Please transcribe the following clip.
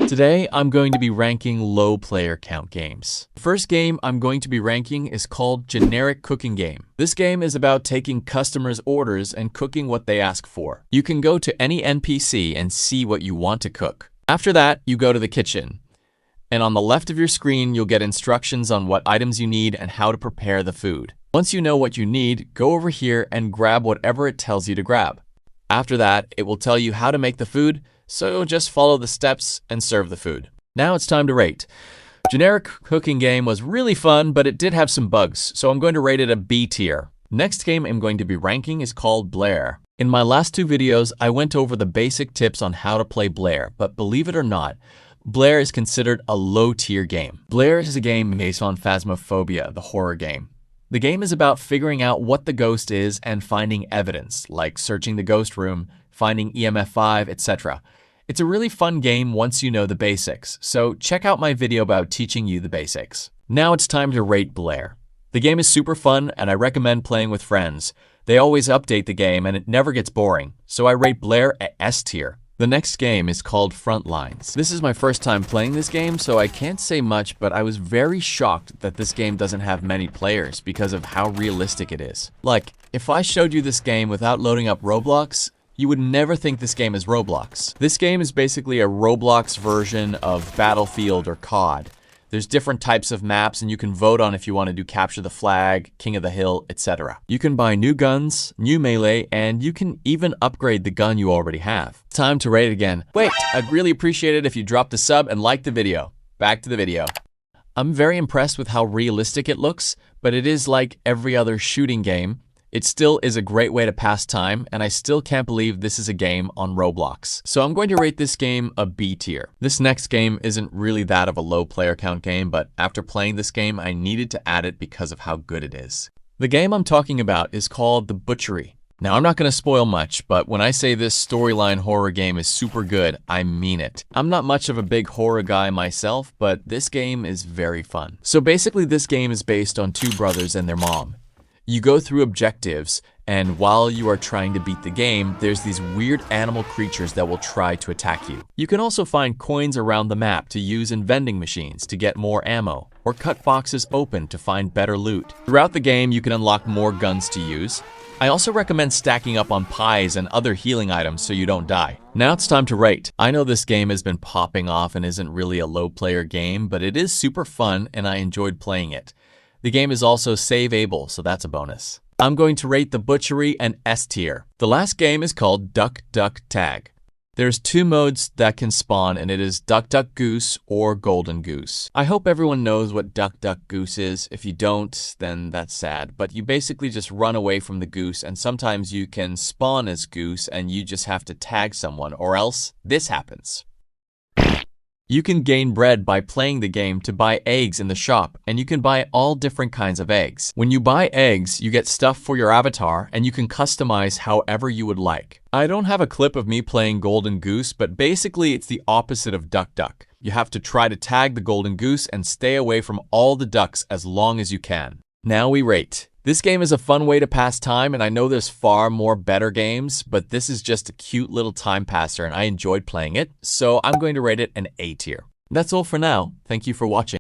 Today, I'm going to be ranking low player count games. The first game I'm going to be ranking is called Generic Cooking Game. This game is about taking customers' orders and cooking what they ask for. You can go to any NPC and see what you want to cook. After that, you go to the kitchen. And on the left of your screen, you'll get instructions on what items you need and how to prepare the food. Once you know what you need, go over here and grab whatever it tells you to grab. After that, it will tell you how to make the food, so just follow the steps and serve the food. Now it's time to rate. Generic Cooking Game was really fun, but it did have some bugs, so I'm going to rate it a B tier. Next game I'm going to be ranking is called Blair. In my last two videos, I went over the basic tips on how to play Blair, but believe it or not, Blair is considered a low tier game. Blair is a game based on Phasmophobia, the horror game. The game is about figuring out what the ghost is and finding evidence, like searching the ghost room, finding EMF 5, etc. It's a really fun game once you know the basics, so check out my video about teaching you the basics. Now it's time to rate Blair. The game is super fun and I recommend playing with friends. They always update the game and it never gets boring, so I rate Blair at S tier. The next game is called Frontlines. This is my first time playing this game, so I can't say much, but I was very shocked that this game doesn't have many players because of how realistic it is. Like, if I showed you this game without loading up Roblox, you would never think this game is Roblox. This game is basically a Roblox version of Battlefield or COD. There's different types of maps and you can vote on if you want to do Capture the Flag, King of the Hill, etc. You can buy new guns, new melee, and you can even upgrade the gun you already have. Time to rate it again. Wait, I'd really appreciate it if you dropped a sub and liked the video. Back to the video. I'm very impressed with how realistic it looks, but it is like every other shooting game. It still is a great way to pass time, and I still can't believe this is a game on Roblox. So I'm going to rate this game a B tier. This next game isn't really that of a low player count game, but after playing this game, I needed to add it because of how good it is. The game I'm talking about is called The Butchery. Now, I'm not going to spoil much, but when I say this storyline horror game is super good, I mean it. I'm not much of a big horror guy myself, but this game is very fun. So basically, this game is based on two brothers and their mom. You go through objectives, and while you are trying to beat the game, there's these weird animal creatures that will try to attack you. You can also find coins around the map to use in vending machines to get more ammo, or cut boxes open to find better loot. Throughout the game, you can unlock more guns to use. I also recommend stacking up on pies and other healing items so you don't die. Now it's time to rate. I know this game has been popping off and isn't really a low player game, but it is super fun and I enjoyed playing it. The game is also save-able, so that's a bonus. I'm going to rate The Butchery an S tier. The last game is called Duck Duck Tag. There's two modes that can spawn, and it is Duck Duck Goose or Golden Goose. I hope everyone knows what Duck Duck Goose is. If you don't, then that's sad. But you basically just run away from the goose, and sometimes you can spawn as goose and you just have to tag someone, or else this happens. You can gain bread by playing the game to buy eggs in the shop, and you can buy all different kinds of eggs. When you buy eggs, you get stuff for your avatar, and you can customize however you would like. I don't have a clip of me playing Golden Goose, but basically it's the opposite of Duck Duck. You have to try to tag the Golden Goose and stay away from all the ducks as long as you can. Now we rate. This game is a fun way to pass time, and I know there's far more better games, but this is just a cute little time passer and I enjoyed playing it, so I'm going to rate it an A tier. That's all for now. Thank you for watching.